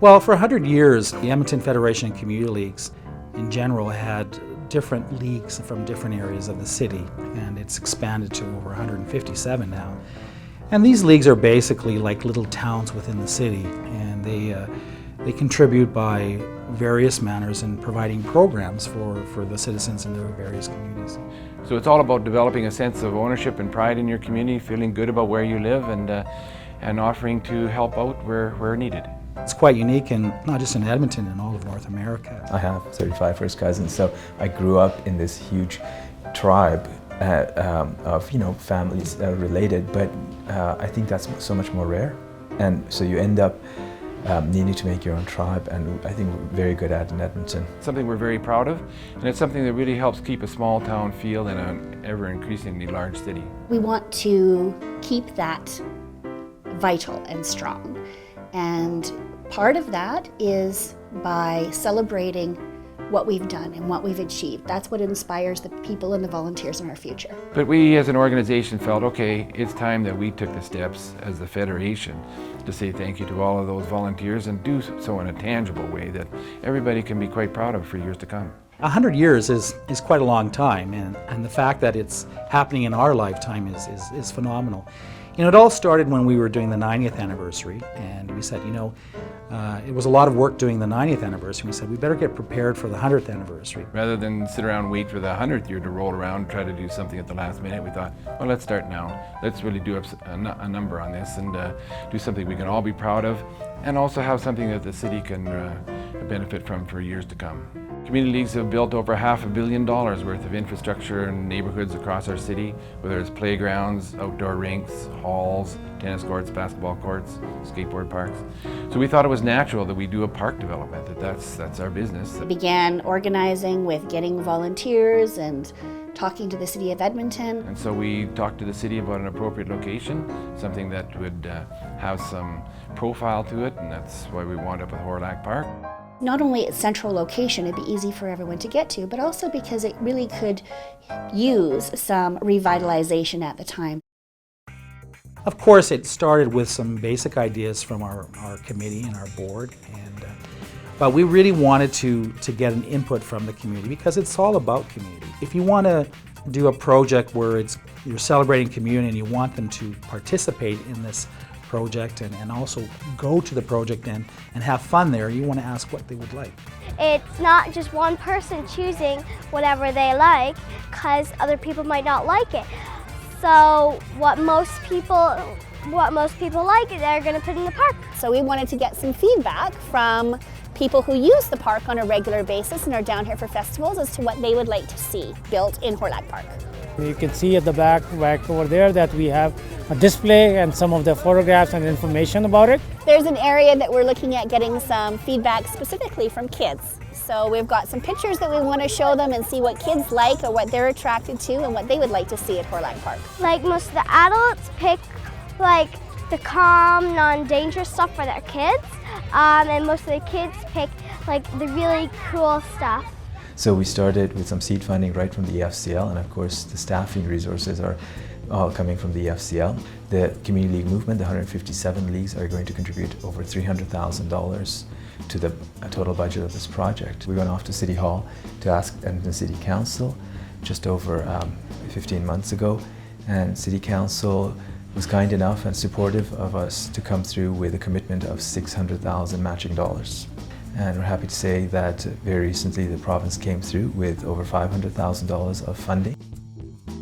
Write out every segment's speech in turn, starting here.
Well, for 100 years, the Edmonton Federation of Community Leagues in general had different leagues from different areas of the city, and it's expanded to over 157 now. And these leagues are basically like little towns within the city, and they contribute by various manners in providing programs for the citizens in their various communities. So it's all about developing a sense of ownership and pride in your community, feeling good about where you live, and offering to help out where needed. It's quite unique, and not just in Edmonton, in all of North America. I have 35 first cousins, so I grew up in this huge tribe of families related, but I think that's so much more rare, and so you end up needing to make your own tribe, and I think we're very good at it in Edmonton. Something we're very proud of, and it's something that really helps keep a small town feel in an ever increasingly large city. We want to keep that vital and strong, and part of that is by celebrating what we've done and what we've achieved. That's what inspires the people and the volunteers in our future. But we as an organization felt, okay, it's time that we took the steps as the Federation to say thank you to all of those volunteers and do so in a tangible way that everybody can be quite proud of for years to come. 100 years is quite a long time, and the fact that it's happening in our lifetime is phenomenal. You know, it all started when we were doing the 90th anniversary, and we said, it was a lot of work doing the 90th anniversary. We said, we better get prepared for the 100th anniversary. Rather than sit around and wait for the 100th year to roll around and try to do something at the last minute, we thought, well, let's start now. Let's really do a number on this and do something we can all be proud of, and also have something that the city can benefit from for years to come. Community leagues have built over $500 million worth of infrastructure in neighborhoods across our city, whether it's playgrounds, outdoor rinks, halls, tennis courts, basketball courts, skateboard parks. So we thought it was natural that we do a park development, that's our business. We began organizing with getting volunteers and talking to the City of Edmonton. And so we talked to the city about an appropriate location, something that would have some profile to it, and that's why we wound up with Hawrelak Park. Not only its central location, it'd be easy for everyone to get to, but also because it really could use some revitalization at the time. Of course, it started with some basic ideas from our committee and our board, but we really wanted to get an input from the community, because it's all about community. If you want to do a project where you're celebrating community and you want them to participate in this project and also go to the project and have fun there, you want to ask what they would like. It's not just one person choosing whatever they like, because other people might not like it. So what most people like, they're going to put in the park. So we wanted to get some feedback from people who use the park on a regular basis and are down here for festivals as to what they would like to see built in Hawrelak Park. You can see at the back over there that we have a display and some of the photographs and information about it. There's an area that we're looking at getting some feedback specifically from kids. So we've got some pictures that we want to show them and see what kids like or what they're attracted to and what they would like to see at Hawrelak Park. Like most of the adults pick like the calm, non-dangerous stuff for their kids, and most of the kids pick like the really cool stuff. So we started with some seed funding right from the EFCL, and of course the staffing resources are all coming from the EFCL. The Community League movement, the 157 leagues, are going to contribute over $300,000 to the total budget of this project. We went off to City Hall to ask Edmonton City Council just over 15 months ago, and City Council was kind enough and supportive of us to come through with a commitment of $600,000 matching dollars. And we're happy to say that very recently the province came through with over $500,000 of funding.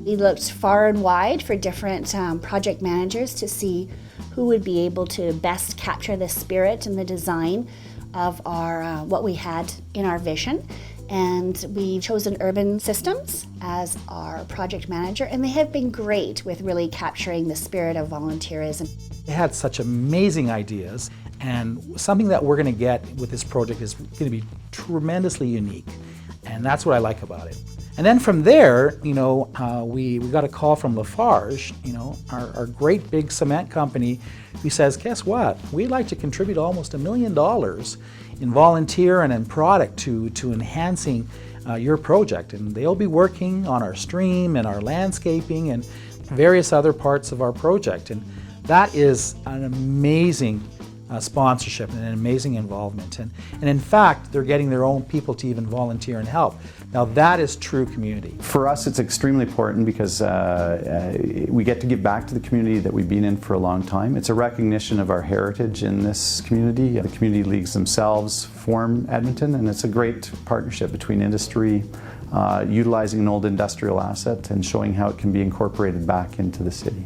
We looked far and wide for different project managers to see who would be able to best capture the spirit and the design of our what we had in our vision. And we chosen Urban Systems as our project manager, and they have been great with really capturing the spirit of volunteerism. They had such amazing ideas, and something that we're going to get with this project is going to be tremendously unique, and that's what I like about it. And then from there, we got a call from Lafarge, our great big cement company, who says, guess what? We'd like to contribute almost $1 million in volunteer and in product to enhancing your project. And they'll be working on our stream and our landscaping and various other parts of our project. And that is an amazing sponsorship and an amazing involvement. And in fact, they're getting their own people to even volunteer and help. Now that is true community. For us, it's extremely important because we get to give back to the community that we've been in for a long time. It's a recognition of our heritage in this community. The community leagues themselves form Edmonton, and it's a great partnership between industry, utilizing an old industrial asset and showing how it can be incorporated back into the city.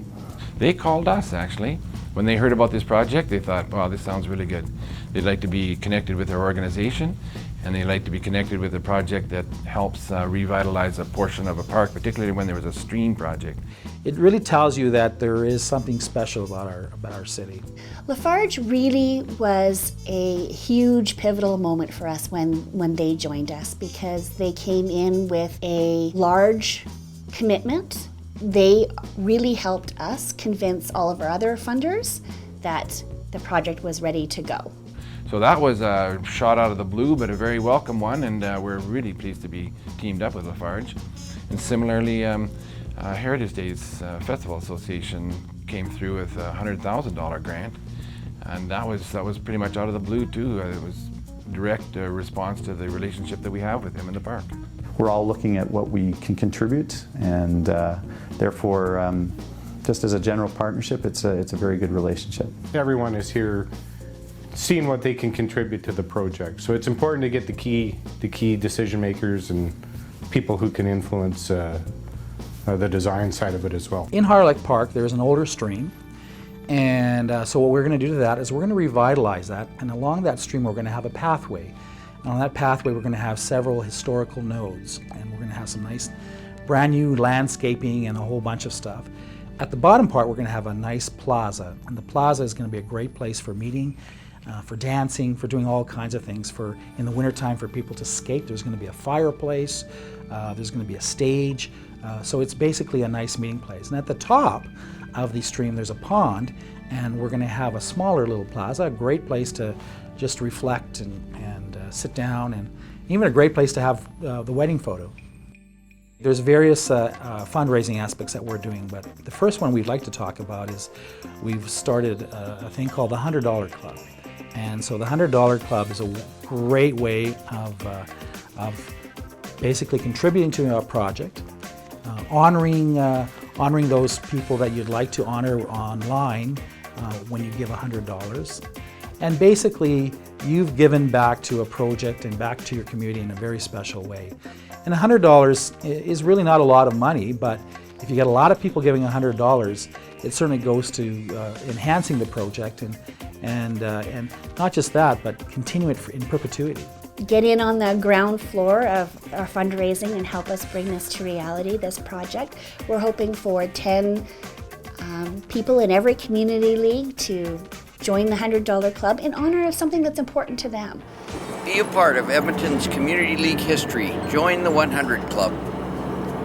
They called us actually. When they heard about this project, they thought, wow, this sounds really good. They'd like to be connected with our organization, and they'd like to be connected with a project that helps revitalize a portion of a park, particularly when there was a stream project. It really tells you that there is something special about our city. Lafarge really was a huge pivotal moment for us when they joined us, because they came in with a large commitment. They really helped us convince all of our other funders that the project was ready to go. So that was a shot out of the blue, but a very welcome one, and we're really pleased to be teamed up with Lafarge. And similarly, Heritage Days Festival Association came through with a $100,000 grant, and that was pretty much out of the blue too. It was direct response to the relationship that we have with them in the park. We're all looking at what we can contribute, and therefore, just as a general partnership, it's a very good relationship. Everyone is here seeing what they can contribute to the project. So it's important to get the key decision makers and people who can influence the design side of it as well. In Harlech Park, there's an older stream, and so what we're going to do to that is we're going to revitalize that, and along that stream we're going to have a pathway. And on that pathway we're going to have several historical nodes, and we're going to have some nice brand new landscaping and a whole bunch of stuff. At the bottom part we're going to have a nice plaza, and the plaza is going to be a great place for meeting, for dancing, for doing all kinds of things, for in the wintertime for people to skate. There's going to be a fireplace, there's going to be a stage, so it's basically a nice meeting place. And at the top of the stream there's a pond, and we're going to have a smaller little plaza, a great place to just reflect and sit down, and even a great place to have the wedding photo. There's various fundraising aspects that we're doing, but the first one we'd like to talk about is we've started a thing called the $100 Club. And so the $100 Club is a great way of basically contributing to our project, honoring those people that you'd like to honor online when you give $100. And basically, you've given back to a project and back to your community in a very special way. And $100 is really not a lot of money, but if you get a lot of people giving $100, it certainly goes to enhancing the project and not just that, but continue it in perpetuity. Get in on the ground floor of our fundraising and help us bring this to reality, this project. We're hoping for 10 people in every community league to join the $100 Club in honor of something that's important to them. Be a part of Edmonton's Community League history. Join the 100 Club.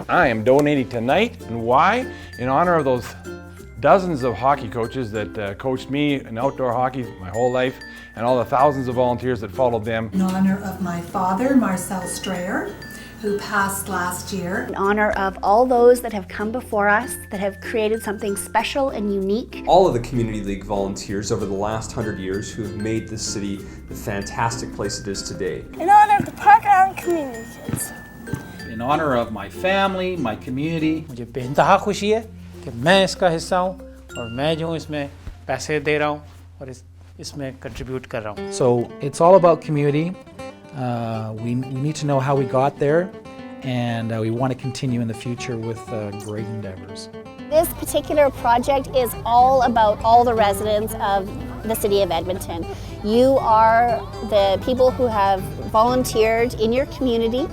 I am donating tonight, and why? In honor of those dozens of hockey coaches that coached me in outdoor hockey my whole life, and all the thousands of volunteers that followed them. In honor of my father, Marcel Strayer, who passed last year. In honor of all those that have come before us, that have created something special and unique. All of the Community League volunteers over the last 100 years who have made this city the fantastic place it is today. In honor of the Park Island communities. In honor of my family, my community. मुझे बेइंतहा खुशी है कि मैं इसका हिस्सा हूँ और मैं जो इसमें पैसे दे रहा हूँ और इसमें contribute कर रहा हूँ. So it's all about community. We need to know how we got there, and we want to continue in the future with great endeavors. This particular project is all about all the residents of the city of Edmonton. You are the people who have volunteered in your community,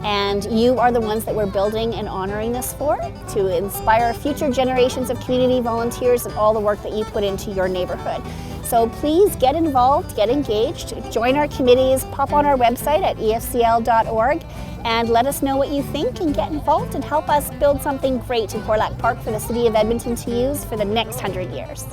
and you are the ones that we're building and honoring this for, to inspire future generations of community volunteers and all the work that you put into your neighborhood. So please get involved, get engaged, join our committees, pop on our website at EFCL.org and let us know what you think, and get involved and help us build something great in Harlech Park for the city of Edmonton to use for the next 100 years.